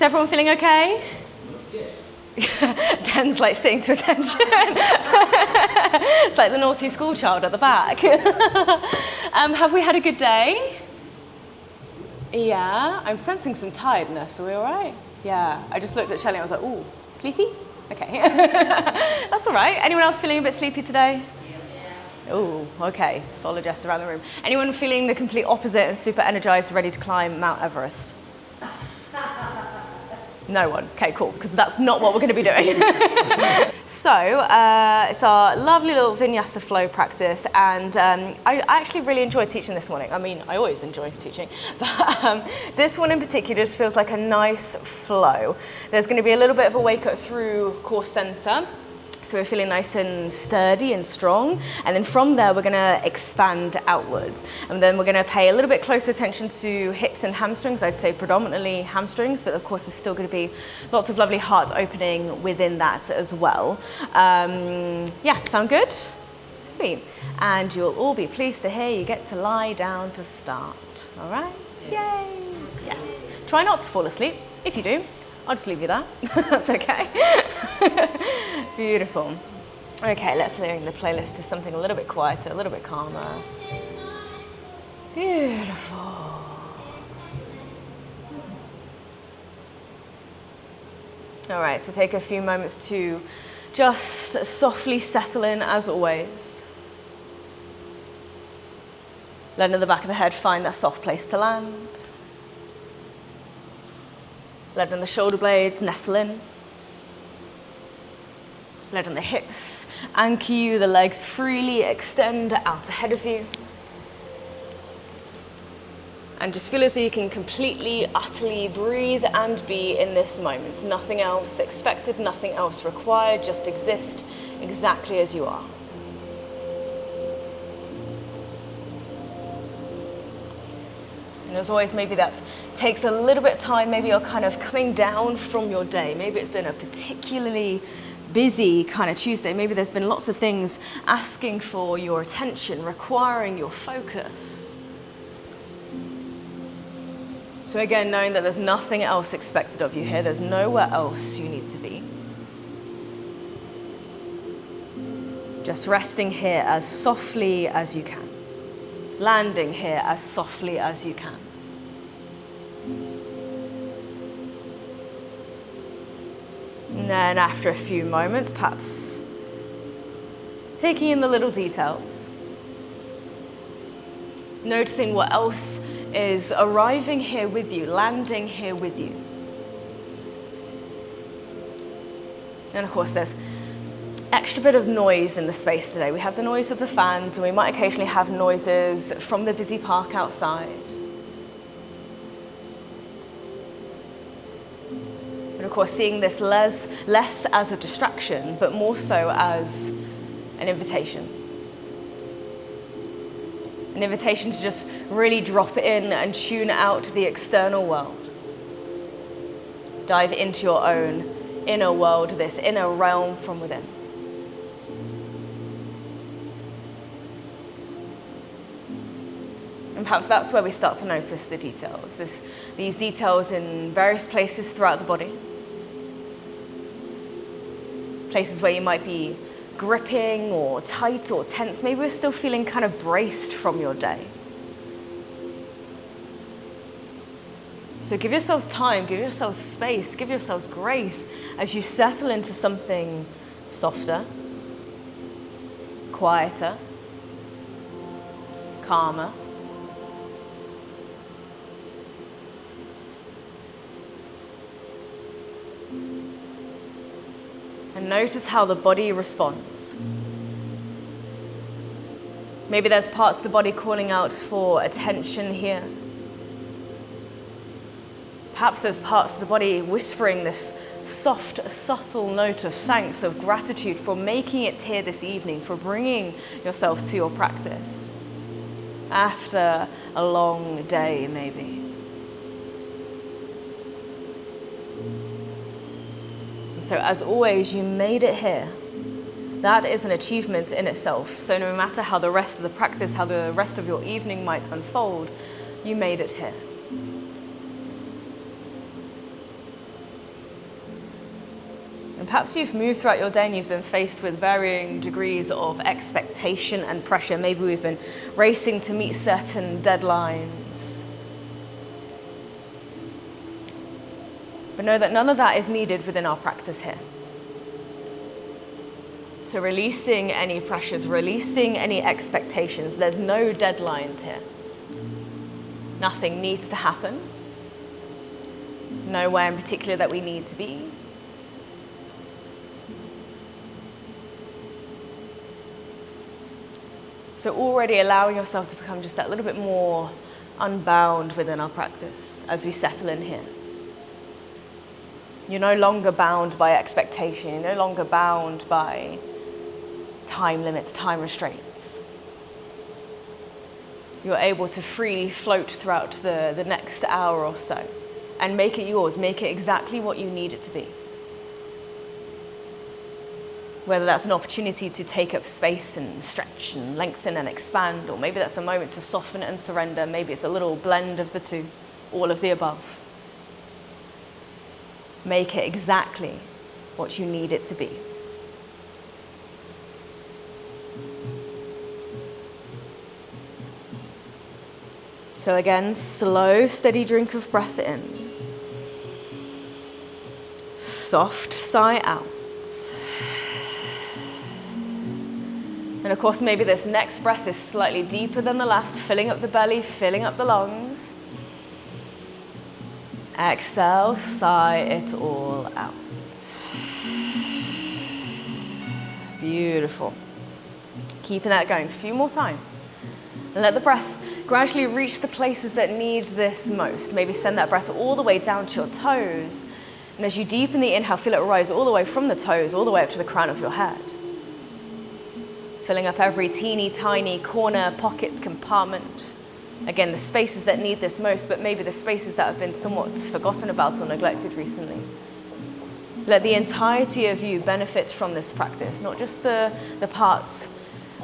everyone feeling okay? Yes. Dan's like sitting to attention. It's like the naughty school child at the back. Have we had a good day? Yeah, I'm sensing some tiredness. Are we all right? Yeah, I just looked at Shelley and I was like, ooh, sleepy? Okay. That's all right. Anyone else feeling a bit sleepy today? Oh, okay. Solid yes around the room. Anyone feeling the complete opposite and super energized, ready to climb Mount Everest? No one. Okay, cool, because that's not what we're going to be doing. So, it's our lovely little Vinyasa flow practice, and I actually really enjoyed teaching this morning. I mean, I always enjoy teaching, but this one in particular just feels like a nice flow. There's going to be a little bit of a wake up through core center. So we're feeling nice and sturdy and strong. And then from there, we're gonna expand outwards. And then we're gonna pay a little bit closer attention to hips and hamstrings. I'd say predominantly hamstrings, but of course there's still gonna be lots of lovely heart opening within that as well. Yeah, sound good? Sweet. And you'll all be pleased to hear you get to lie down to start. All right? Yay. Yes. Try not to fall asleep. If you do, I'll just leave you there. That's okay. Beautiful. Okay, let's bring the playlist to something a little bit quieter, a little bit calmer. Beautiful. All right, so take a few moments to just softly settle in as always. Letting the back of the head find that soft place to land. Letting the shoulder blades nestle in. Letting the hips anchor you, the legs freely extend out ahead of you. And just feel as though you can completely, utterly breathe and be in this moment. Nothing else expected, nothing else required, just exist exactly as you are. And as always, maybe that takes a little bit of time. Maybe you're kind of coming down from your day. Maybe it's been a particularly busy kind of Tuesday. Maybe there's been lots of things asking for your attention, requiring your focus. So again, knowing that there's nothing else expected of you here, there's nowhere else you need to be. Just resting here as softly as you can. Landing here as softly as you can. And then after a few moments, perhaps taking in the little details. Noticing what else is arriving here with you, landing here with you. And of course, there's extra bit of noise in the space today. We have the noise of the fans, and we might occasionally have noises from the busy park outside. Of course, seeing this less as a distraction, but more so as an invitation. An invitation to just really drop in and tune out the external world. Dive into your own inner world, this inner realm from within. And perhaps that's where we start to notice the details, these details in various places throughout the body. Places where you might be gripping or tight or tense. Maybe we're still feeling kind of braced from your day. So give yourselves time, give yourselves space, give yourselves grace as you settle into something softer, quieter, calmer. And notice how the body responds. Maybe there's parts of the body calling out for attention here. Perhaps there's parts of the body whispering this soft, subtle note of thanks, of gratitude for making it here this evening, for bringing yourself to your practice after a long day, maybe. So as always, you made it here. That is an achievement in itself. So no matter how the rest of the practice, how the rest of your evening might unfold, you made it here. And perhaps you've moved throughout your day and you've been faced with varying degrees of expectation and pressure. Maybe we've been racing to meet certain deadlines. But know that none of that is needed within our practice here. So releasing any pressures, releasing any expectations. There's no deadlines here. Nothing needs to happen. Nowhere in particular that we need to be. So already allowing yourself to become just that little bit more unbound within our practice as we settle in here. You're no longer bound by expectation. You're no longer bound by time limits, time restraints. You're able to freely float throughout the next hour or so and make it yours, make it exactly what you need it to be. Whether that's an opportunity to take up space and stretch and lengthen and expand, or maybe that's a moment to soften and surrender. Maybe it's a little blend of the two, all of the above. Make it exactly what you need it to be. So again, slow, steady drink of breath in. Soft sigh out. And of course, maybe this next breath is slightly deeper than the last, filling up the belly, filling up the lungs. Exhale, sigh it all out. Beautiful. Keeping that going a few more times. And let the breath gradually reach the places that need this most. Maybe send that breath all the way down to your toes. And as you deepen the inhale, feel it rise all the way from the toes, all the way up to the crown of your head. Filling up every teeny tiny corner, pockets, compartment. Again, the spaces that need this most, but maybe the spaces that have been somewhat forgotten about or neglected recently. Let the entirety of you benefit from this practice, not just the parts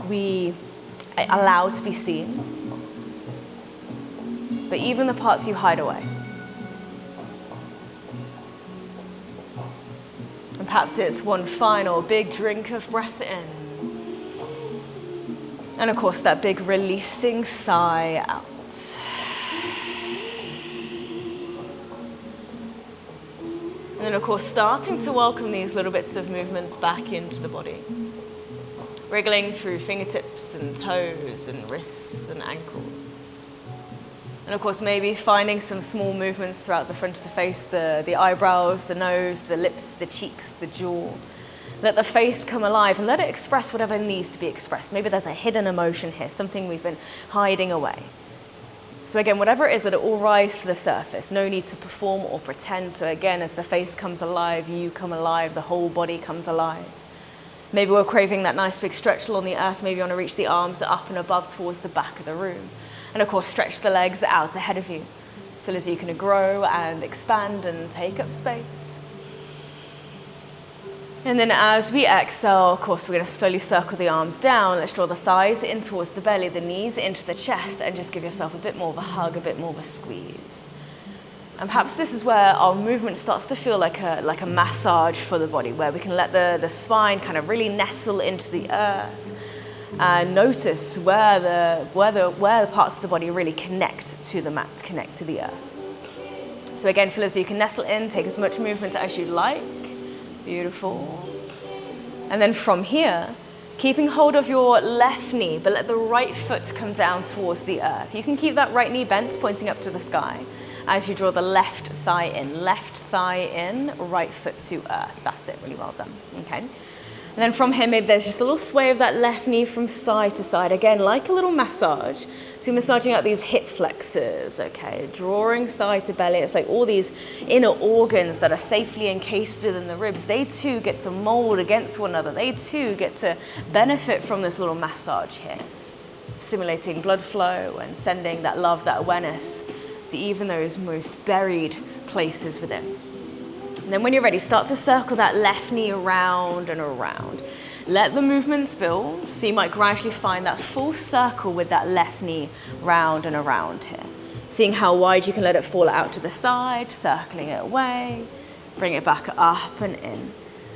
we allow to be seen, but even the parts you hide away. And perhaps it's one final big drink of breath in. And of course, that big releasing sigh out. And then of course, starting to welcome these little bits of movements back into the body. Wriggling through fingertips and toes and wrists and ankles. And of course, maybe finding some small movements throughout the front of the face, the eyebrows, the nose, the lips, the cheeks, the jaw. Let the face come alive and let it express whatever needs to be expressed. Maybe there's a hidden emotion here, something we've been hiding away. So again, whatever it is, let it all rise to the surface. No need to perform or pretend. So again, as the face comes alive, you come alive, the whole body comes alive. Maybe we're craving that nice big stretch along the earth. Maybe you want to reach the arms up and above towards the back of the room. And of course, stretch the legs out ahead of you. Feel as you can grow and expand and take up space. And then as we exhale, of course, we're going to slowly circle the arms down. Let's draw the thighs in towards the belly, the knees into the chest, and just give yourself a bit more of a hug, a bit more of a squeeze. And perhaps this is where our movement starts to feel like a massage for the body, where we can let the spine kind of really nestle into the earth and notice where the parts of the body really connect to the mat, connect to the earth. So again, feel as you can nestle in, take as much movement as you'd like. Beautiful. And then from here, keeping hold of your left knee, but let the right foot come down towards the earth. You can keep that right knee bent, pointing up to the sky, as you draw the left thigh in, right foot to earth. That's it, really well done, okay? And then from here, maybe there's just a little sway of that left knee from side to side, again, like a little massage. So you're massaging out these hip flexors, okay? Drawing thigh to belly. It's like all these inner organs that are safely encased within the ribs, they too get to mold against one another. They too get to benefit from this little massage here, stimulating blood flow and sending that love, that awareness to even those most buried places within. And then when you're ready, start to circle that left knee around and around. Let the movements build, so you might gradually find that full circle with that left knee round and around here. Seeing how wide you can let it fall out to the side, circling it away, bring it back up and in.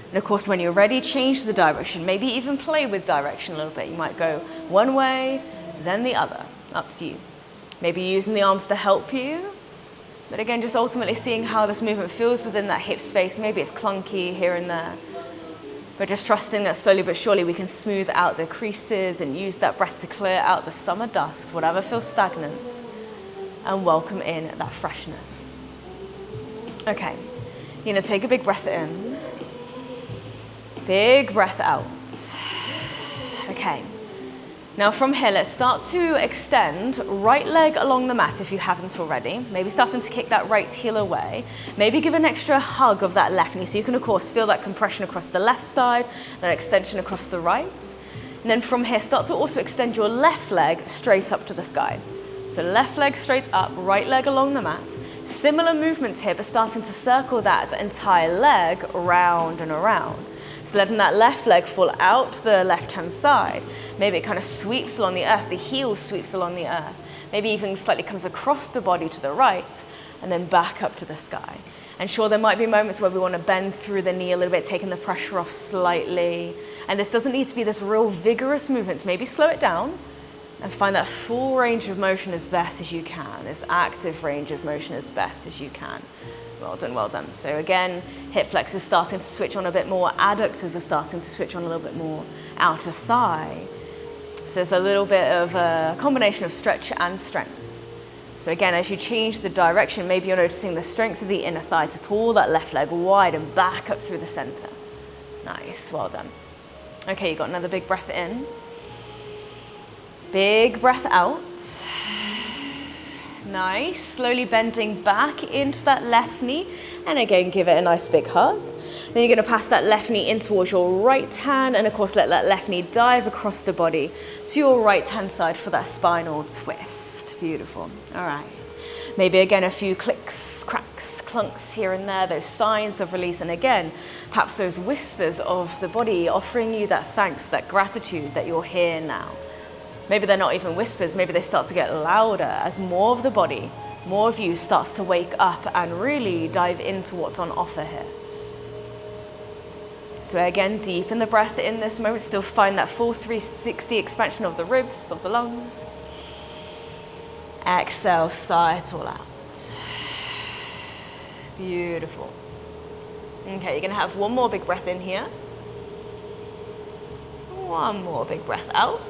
And of course, when you're ready, change the direction. Maybe even play with direction a little bit. You might go one way, then the other. Up to you. Maybe using the arms to help you. But again, just ultimately seeing how this movement feels within that hip space. Maybe it's clunky here and there. But just trusting that slowly but surely we can smooth out the creases and use that breath to clear out the summer dust, whatever feels stagnant, and welcome in that freshness. Okay, you're gonna take a big breath in, big breath out. Okay. Now from here, let's start to extend right leg along the mat if you haven't already. Maybe starting to kick that right heel away. Maybe give an extra hug of that left knee. So you can, of course, feel that compression across the left side, then extension across the right. And then from here, start to also extend your left leg straight up to the sky. So left leg straight up, right leg along the mat. Similar movements here, but starting to circle that entire leg around and around. So letting that left leg fall out to the left-hand side. Maybe it kind of sweeps along the earth, the heel sweeps along the earth. Maybe even slightly comes across the body to the right and then back up to the sky. And sure, there might be moments where we want to bend through the knee a little bit, taking the pressure off slightly. And this doesn't need to be this real vigorous movement. Maybe slow it down and find that full range of motion as best as you can, this active range of motion as best as you can. Well done, well done. So again, hip flexors starting to switch on a bit more, adductors are starting to switch on a little bit more, outer thigh. So there's a little bit of a combination of stretch and strength. So again, as you change the direction, maybe you're noticing the strength of the inner thigh to pull that left leg wide and back up through the center. Nice, well done. Okay, you got another big breath in. Big breath out. Nice, slowly bending back into that left knee, and again, give it a nice big hug. Then you're gonna pass that left knee in towards your right hand, and of course, let that left knee dive across the body to your right hand side for that spinal twist. Beautiful, all right. Maybe again, a few clicks, cracks, clunks here and there, those signs of release, and again, perhaps those whispers of the body offering you that thanks, that gratitude that you're here now. Maybe they're not even whispers, maybe they start to get louder as more of the body, more of you starts to wake up and really dive into what's on offer here. So again, deepen the breath in this moment, still find that full 360 expansion of the ribs, of the lungs. Exhale, sigh it all out. Beautiful. Okay, you're gonna have one more big breath in here. One more big breath out.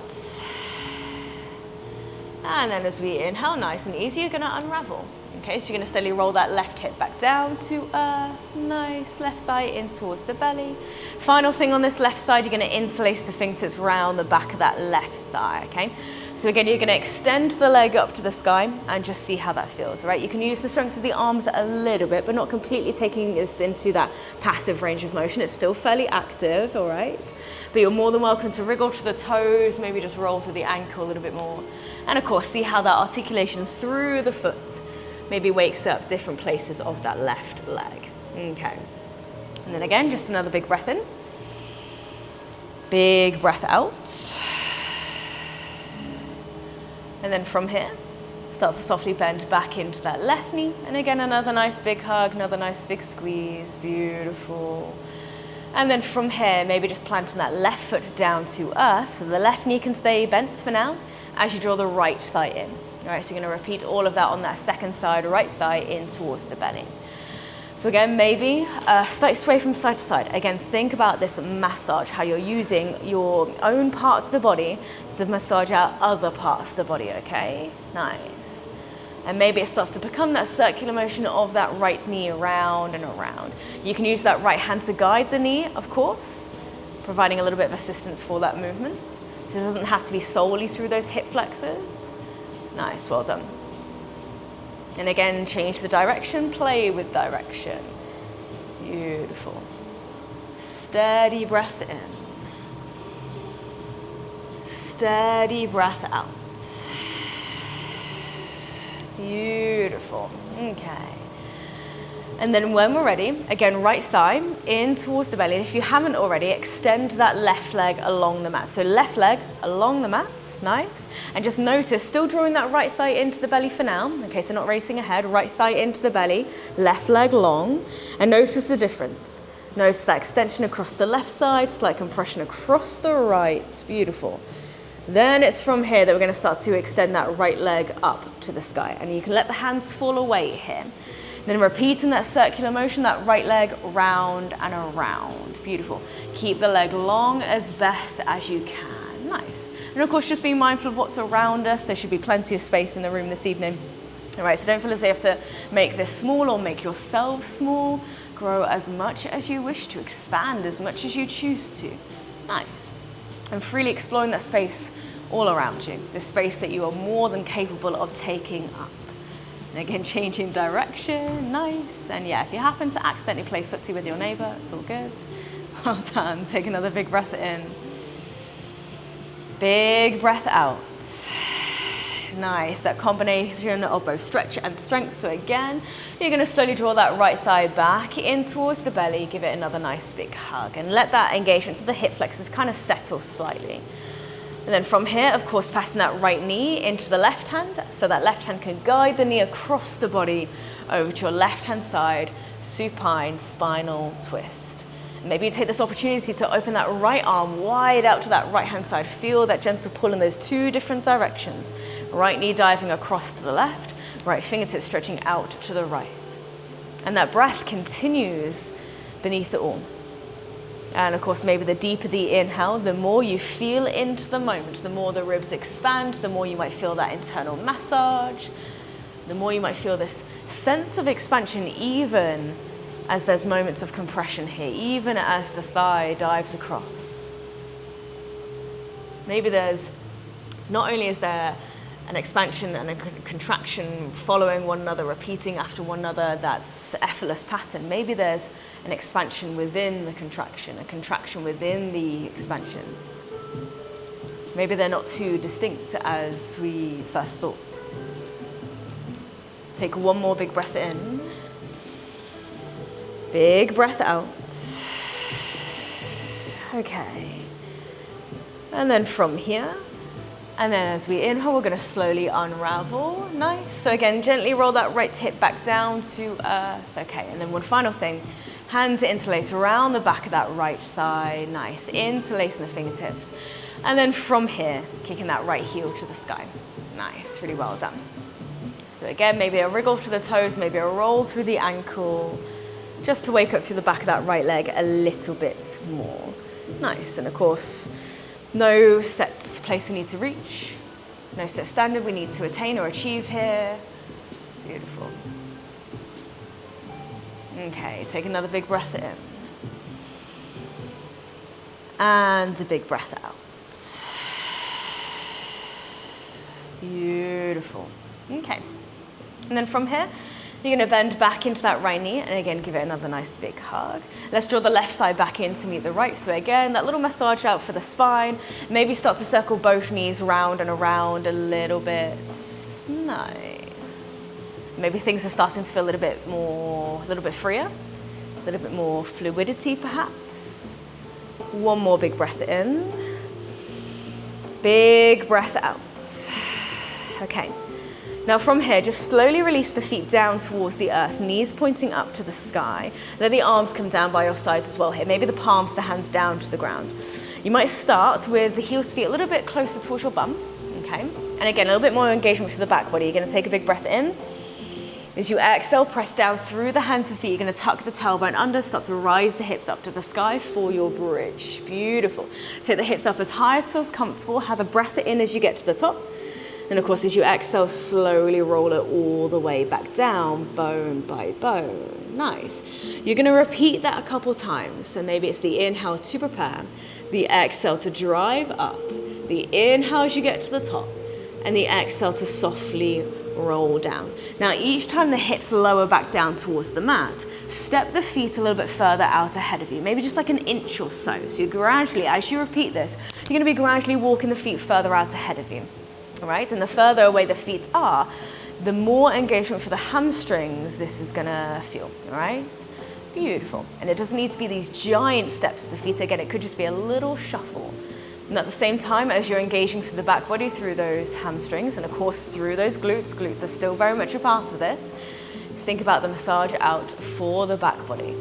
And then as we inhale, nice and easy, you're gonna unravel. Okay, so you're gonna steadily roll that left hip back down to earth. Nice, left thigh in towards the belly. Final thing on this left side, you're gonna interlace the fingertips around the back of that left thigh, okay? So again, you're gonna extend the leg up to the sky and just see how that feels, all right? You can use the strength of the arms a little bit, but not completely taking this into that passive range of motion. It's still fairly active, all right? But you're more than welcome to wriggle to the toes, maybe just roll through the ankle a little bit more. And of course, see how that articulation through the foot maybe wakes up different places of that left leg. Okay. And then again, just another big breath in. Big breath out. And then from here, start to softly bend back into that left knee. And again, another nice big hug, another nice big squeeze. Beautiful. And then from here, maybe just planting that left foot down to earth. So the left knee can stay bent for now as you draw the right thigh in. All right, so you're gonna repeat all of that on that second side, right thigh in towards the belly. So again, maybe slight sway from side to side. Again, think about this massage, how you're using your own parts of the body to massage out other parts of the body, okay? Nice. And maybe it starts to become that circular motion of that right knee around and around. You can use that right hand to guide the knee, of course, providing a little bit of assistance for that movement. So it doesn't have to be solely through those hip flexors. Nice, well done. And again, change the direction, play with direction. Beautiful. Steady breath in. Steady breath out. Beautiful, okay. And then when we're ready, again, right thigh in towards the belly. And if you haven't already, extend that left leg along the mat. So left leg along the mat, nice. And just notice, still drawing that right thigh into the belly for now. Okay, so not racing ahead, right thigh into the belly, left leg long. And notice the difference. Notice that extension across the left side, slight compression across the right. Beautiful. Then it's from here that we're going to start to extend that right leg up to the sky. And you can let the hands fall away here. Then repeating that circular motion, that right leg round and around. Beautiful. Keep the leg long as best as you can. Nice. And of course, just being mindful of what's around us. There should be plenty of space in the room this evening. All right, so don't feel as if you have to make this small or make yourself small. Grow as much as you wish to, expand as much as you choose to. Nice. And freely exploring that space all around you, the space that you are more than capable of taking up. And again, changing direction, nice. And yeah, if you happen to accidentally play footsie with your neighbor, it's all good. Well done. Take another big breath in. Big breath out. Nice, that combination of both stretch and strength. So again, you're going to slowly draw that right thigh back in towards the belly. Give it another nice big hug and let that engagement to the hip flexors kind of settle slightly. And then from here, of course, passing that right knee into the left hand, so that left hand can guide the knee across the body over to your left hand side, supine spinal twist. Maybe you take this opportunity to open that right arm wide out to that right hand side. Feel that gentle pull in those two different directions. Right knee diving across to the left, right fingertips stretching out to the right. And that breath continues beneath it all. And of course, maybe the deeper the inhale, the more you feel into the moment, the more the ribs expand, the more you might feel that internal massage, the more you might feel this sense of expansion even as there's moments of compression here, even as the thigh dives across. Maybe not only is there an expansion and a contraction following one another, repeating after one another, that's effortless pattern. Maybe there's an expansion within the contraction, a contraction within the expansion. Maybe they're not too distinct as we first thought. Take one more big breath in. Big breath out. Okay. And then from here, and then as we inhale, we're going to slowly unravel. Nice. So again, gently roll that right hip back down to earth. Okay. And then one final thing. Hands interlace around the back of that right thigh. Nice. Interlacing the fingertips. And then from here, kicking that right heel to the sky. Nice. Really well done. So again, maybe a wriggle to the toes, maybe a roll through the ankle, just to wake up through the back of that right leg a little bit more. Nice. And of course, no set place we need to reach, no set standard we need to attain or achieve here. Beautiful. Okay, take another big breath in. And a big breath out. Beautiful. Okay. And then from here, you're going to bend back into that right knee and again give it another nice big hug. Let's draw the left thigh back in to meet the right. So again, that little massage out for the spine. Maybe start to circle both knees round and around a little bit. Nice. Maybe things are starting to feel a little bit freer, a little bit more fluidity perhaps. One more big breath in. Big breath out. Okay. Now from here, just slowly release the feet down towards the earth, knees pointing up to the sky. Let the arms come down by your sides as well here. Maybe the palms, the hands down to the ground. You might start with the heels feet a little bit closer towards your bum, okay? And again, a little bit more engagement through the back body. You're gonna take a big breath in. As you exhale, press down through the hands and feet. You're gonna tuck the tailbone under, start to rise the hips up to the sky for your bridge. Beautiful. Take the hips up as high as feels comfortable. Have a breath in as you get to the top. And of course, as you exhale, slowly roll it all the way back down, bone by bone. Nice. You're going to repeat that a couple times. So maybe it's the inhale to prepare, the exhale to drive up, the inhale as you get to the top, and the exhale to softly roll down. Now, each time the hips lower back down towards the mat, step the feet a little bit further out ahead of you, maybe just like an inch or so. So you gradually, as you repeat this, you're going to be gradually walking the feet further out ahead of you. All right, and the further away the feet are, the more engagement for the hamstrings this is gonna feel, all right? Beautiful. And it doesn't need to be these giant steps to the feet. Again, it could just be a little shuffle. And at the same time, as you're engaging through the back body, through those hamstrings, and of course through those glutes, glutes are still very much a part of this, think about the massage out for the back body.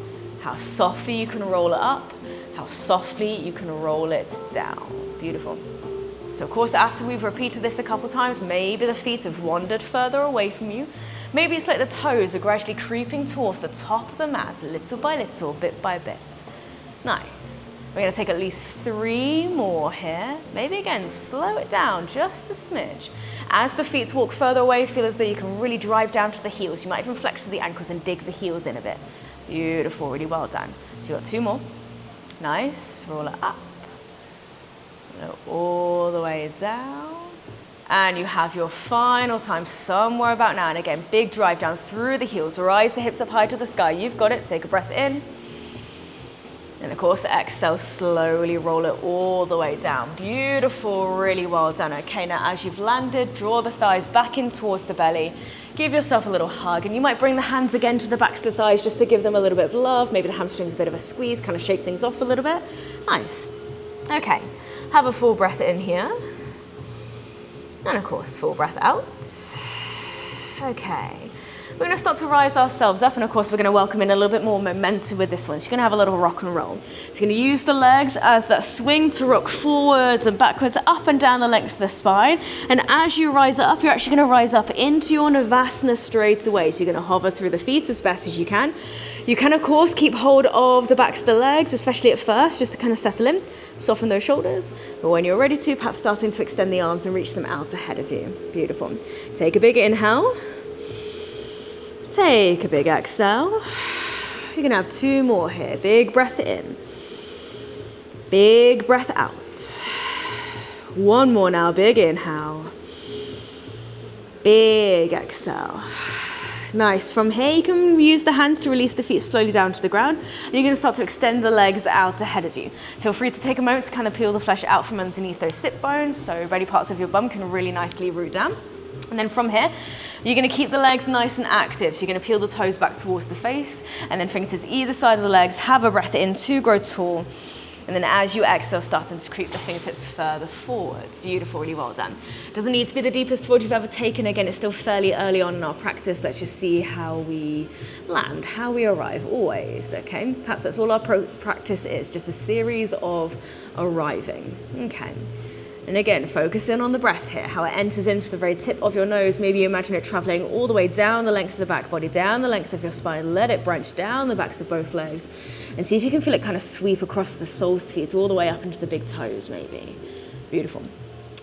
how softly you can roll it up, how softly you can roll it down. Beautiful. So of course, after we've repeated this a couple times, maybe the feet have wandered further away from you. Maybe it's like the toes are gradually creeping towards the top of the mat, little by little, bit by bit. Nice. We're going to take at least 3 more here. Maybe again, slow it down just a smidge. As the feet walk further away, feel as though you can really drive down to the heels. You might even flex to the ankles and dig the heels in a bit. Beautiful, really well done. So you've got 2 more. Nice, roll it up. All the way down. And you have your final time somewhere about now. And again, big drive down through the heels. Rise the hips up high to the sky. You've got it. Take a breath in. And of course, exhale, slowly roll it all the way down. Beautiful, really well done. Okay, now as you've landed, draw the thighs back in towards the belly. Give yourself a little hug, and you might bring the hands again to the backs of the thighs just to give them a little bit of love. Maybe the hamstrings a bit of a squeeze, kind of shake things off a little bit. Nice. Okay, have a full breath in here. And of course, full breath out. Okay. We're going to start to rise ourselves up, and of course we're going to welcome in a little bit more momentum with this one. So you're going to have a little rock and roll. So you're going to use the legs as that swing to rock forwards and backwards, up and down the length of the spine. And as you rise up, you're actually going to rise up into your Navasana straight away. So you're going to hover through the feet as best as you can. You can, of course, keep hold of the backs of the legs, especially at first, just to kind of settle in. Soften those shoulders. But when you're ready to, perhaps starting to extend the arms and reach them out ahead of you. Beautiful. Take a big inhale. Take a big exhale. You're going to have 2 more here. Big breath in. Big breath out. 1 more now. Big inhale. Big exhale. Nice. From here, you can use the hands to release the feet slowly down to the ground. And you're going to start to extend the legs out ahead of you. Feel free to take a moment to kind of peel the flesh out from underneath those sit bones, so ready parts of your bum can really nicely root down. And then from here, you're going to keep the legs nice and active. So you're going to peel the toes back towards the face, and then fingertips either side of the legs. Have a breath in to grow tall. And then as you exhale, starting to creep the fingertips further forwards. Beautiful, really well done. Doesn't need to be the deepest forward you've ever taken. Again, it's still fairly early on in our practice. Let's just see how we land, how we arrive always, okay? Perhaps that's all our practice is, just a series of arriving, okay? And again, focus in on the breath here, how it enters into the very tip of your nose. Maybe you imagine it traveling all the way down the length of the back body, down the length of your spine. Let it branch down the backs of both legs. And see if you can feel it kind of sweep across the soles of the feet, all the way up into the big toes, maybe. Beautiful.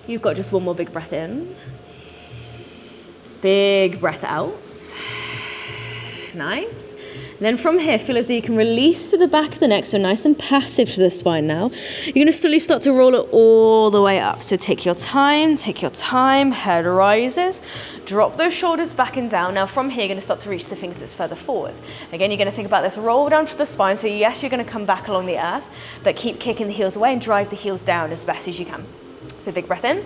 You've got just 1 more big breath in. Big breath out. Nice. And then from here, feel as though you can release to the back of the neck, so nice and passive to the spine now. You're going to slowly start to roll it all the way up. So take your time, head rises. Drop those shoulders back and down. Now from here, you're going to start to reach the fingertips further forwards. Again, you're going to think about this roll down to the spine. So yes, you're going to come back along the earth, but keep kicking the heels away and drive the heels down as best as you can. So big breath in.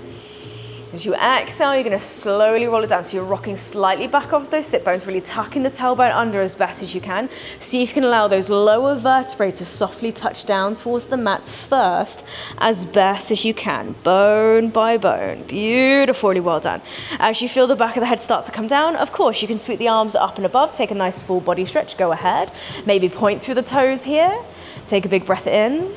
As you exhale, you're going to slowly roll it down. So you're rocking slightly back off those sit bones, really tucking the tailbone under as best as you can. See if you can allow those lower vertebrae to softly touch down towards the mat first, as best as you can, bone by bone. Beautiful, really well done. As you feel the back of the head start to come down, of course, you can sweep the arms up and above, take a nice full body stretch, go ahead. Maybe point through the toes here. Take a big breath in.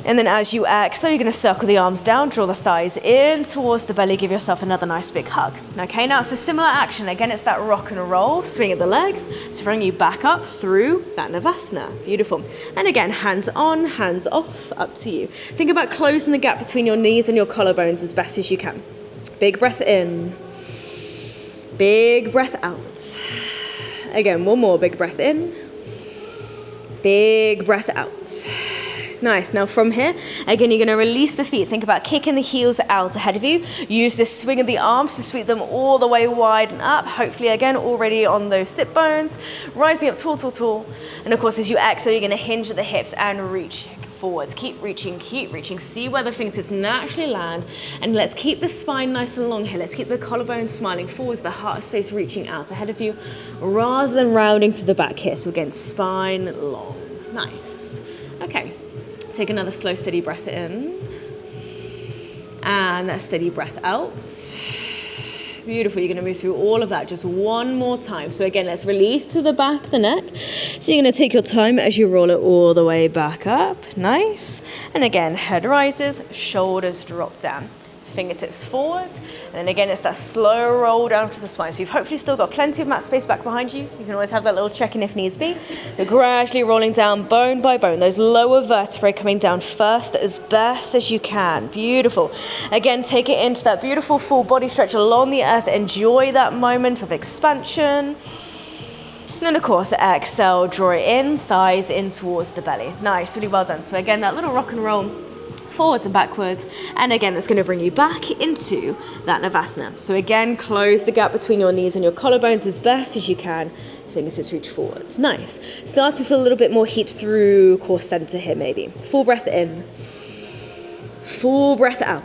And then as you exhale, you're going to circle the arms down, draw the thighs in towards the belly, give yourself another nice big hug. Okay, now it's a similar action. Again, it's that rock and roll, swing of the legs to bring you back up through that Navasana. Beautiful. And again, hands on, hands off, up to you. Think about closing the gap between your knees and your collarbones as best as you can. Big breath in. Big breath out. Again, 1 more big breath in. Big breath out. Nice. Now from here, again, you're going to release the feet. Think about kicking the heels out ahead of you. Use this swing of the arms to sweep them all the way wide and up. Hopefully, again, already on those sit bones. Rising up tall, tall, tall. And of course, as you exhale, you're going to hinge at the hips and reach forwards. Keep reaching, keep reaching. See where the fingertips naturally land. And let's keep the spine nice and long here. Let's keep the collarbone smiling forwards, the heart space reaching out ahead of you, rather than rounding to the back here. So again, spine long. Nice. Okay. Take another slow, steady breath in. And a steady breath out. Beautiful. You're going to move through all of that just one more time. So again, let's release to the back of the neck. So you're going to take your time as you roll it all the way back up. Nice. And again, head rises, shoulders drop down. Fingertips forward, and then again it's that slow roll down to the spine. So you've hopefully still got plenty of mat space back behind you. You can always have that little check-in if needs be. You're gradually rolling down bone by bone, those lower vertebrae coming down first as best as you can. Beautiful. Again, take it into that beautiful full body stretch along the earth. Enjoy that moment of expansion. And then of course, exhale, draw it in, thighs in towards the belly. Nice, really well done. So again, that little rock and roll forwards and backwards, and again that's going to bring you back into that Navasana. So again, close the gap between your knees and your collarbones as best as you can. Fingertips reach forwards. Nice. Start to feel a little bit more heat through core center here maybe. Full breath in, full breath out.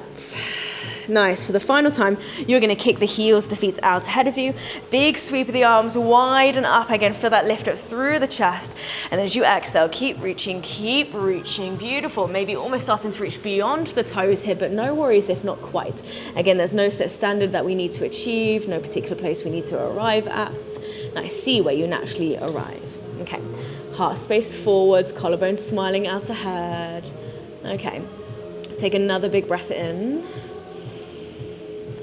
Nice. For the final time, you're going to kick the heels, the feet out ahead of you. Big sweep of the arms wide and up. Again, feel that lift up through the chest. And then as you exhale, keep reaching, keep reaching. Beautiful. Maybe almost starting to reach beyond the toes here, but no worries if not quite. Again, there's no set standard that we need to achieve, no particular place we need to arrive at. Nice. See where you naturally arrive. Okay. Heart space forwards, collarbone smiling out ahead. Okay. Take another big breath in.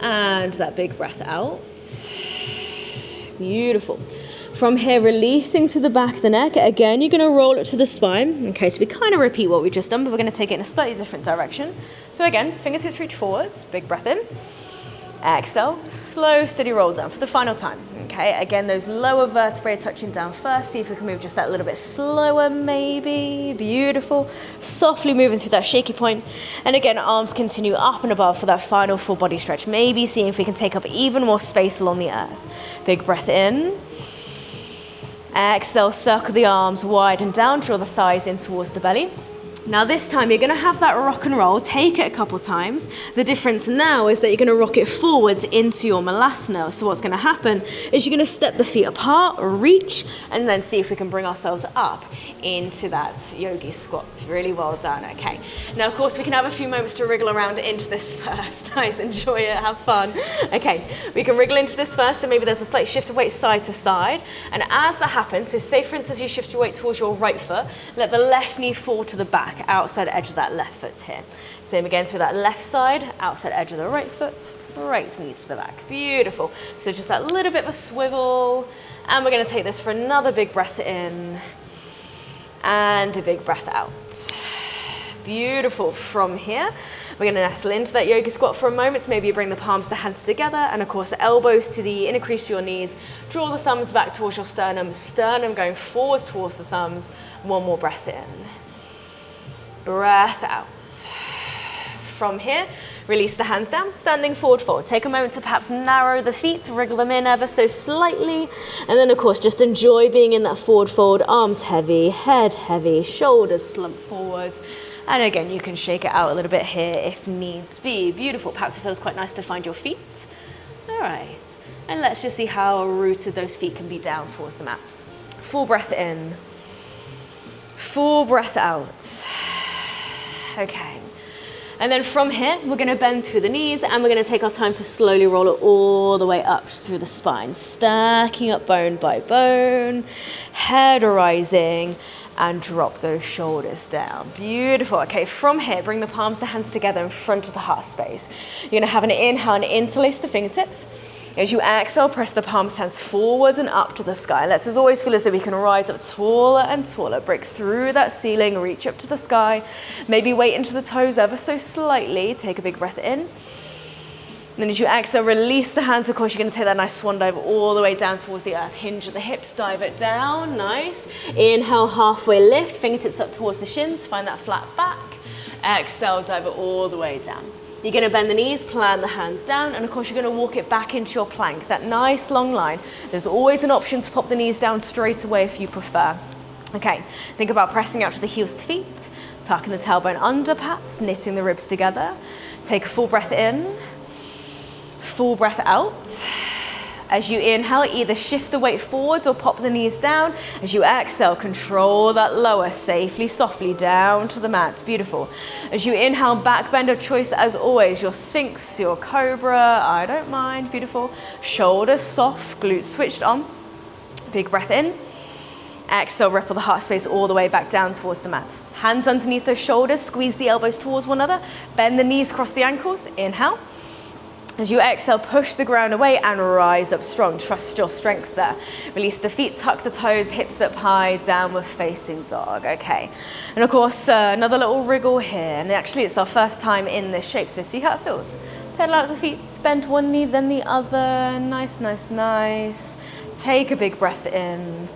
And that big breath out. Beautiful. From here, releasing to the back of the neck. Again, you're going to roll it to the spine. Okay, so we kind of repeat what we just done, but we're going to take it in a slightly different direction. So again, fingertips reach forwards, big breath in. Exhale, slow, steady roll down for the final time. Okay, again, those lower vertebrae touching down first. See if we can move just that little bit slower, maybe. Beautiful. Softly moving through that shaky point. And again, arms continue up and above for that final full body stretch. Maybe seeing if we can take up even more space along the earth. Big breath in. Exhale, circle the arms wide and down. Draw the thighs in towards the belly. Now this time you're going to have that rock and roll, take it a couple times. The difference now is that you're going to rock it forwards into your Malasana. So what's going to happen is you're going to step the feet apart, reach, and then see if we can bring ourselves up into that yogi squat. Really well done. Okay. Now of course we can have a few moments to wriggle around into this first. Nice, enjoy it, have fun. Okay, we can wriggle into this first, so maybe there's a slight shift of weight side to side. And as that happens, so say for instance you shift your weight towards your right foot, let the left knee fall to the back, outside edge of that left foot here. Same again through that left side, outside edge of the right foot, right knee to the back. Beautiful. So just that little bit of a swivel. And we're going to take this for another big breath in and a big breath out. Beautiful. From here, we're going to nestle into that yoga squat for a moment. Maybe you bring the palms, the hands together, and of course the elbows to the inner crease of your knees. Draw the thumbs back towards your sternum. Sternum going forwards towards the thumbs. One more breath in. Breath out. From here, release the hands down, standing forward fold. Take a moment to perhaps narrow the feet, wriggle them in ever so slightly. And then of course, just enjoy being in that forward fold. Arms heavy, head heavy, shoulders slump forwards. And again, you can shake it out a little bit here if needs be. Beautiful. Perhaps it feels quite nice to find your feet. All right. And let's just see how rooted those feet can be down towards the mat. Full breath in. Full breath out. Okay, and then from here, we're going to bend through the knees and we're going to take our time to slowly roll it all the way up through the spine, stacking up bone by bone, head rising, and drop those shoulders down. Beautiful. Okay, from here, bring the palms, the hands together in front of the heart space. You're going to have an inhale and interlace the fingertips. As you exhale, press the palms, hands forwards and up to the sky. Let's as always feel as though we can rise up taller and taller, break through that ceiling, reach up to the sky. Maybe weight into the toes ever so slightly. Take a big breath in. And then as you exhale, release the hands. Of course, you're going to take that nice swan dive all the way down towards the earth. Hinge at the hips, dive it down. Nice. Inhale, halfway lift, fingertips up towards the shins. Find that flat back. Exhale, dive it all the way down. You're going to bend the knees, plant the hands down, and of course you're going to walk it back into your plank, that nice long line. There's always an option to pop the knees down straight away if you prefer. Okay, think about pressing out to the heels to feet, tucking the tailbone under perhaps, knitting the ribs together. Take a full breath in, full breath out, As you inhale, either shift the weight forwards or pop the knees down. As you exhale, control that lower safely, softly down to the mat. Beautiful. As you inhale, back bend of choice as always. Your Sphinx, your Cobra, I don't mind. Beautiful. Shoulders soft, glutes switched on. Big breath in. Exhale, ripple the heart space all the way back down towards the mat. Hands underneath those shoulders, squeeze the elbows towards one another. Bend the knees, cross the ankles. Inhale. As you exhale, push the ground away and rise up strong. Trust your strength there. Release the feet, tuck the toes, hips up high, downward facing dog. Okay. And of course, another little wriggle here. And actually, it's our first time in this shape, so see how it feels. Pedal out the feet, bend one knee, then the other. Nice, nice, nice. Take a big breath in.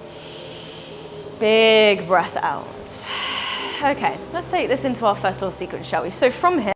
Big breath out. Okay, let's take this into our first little sequence, shall we? So from here,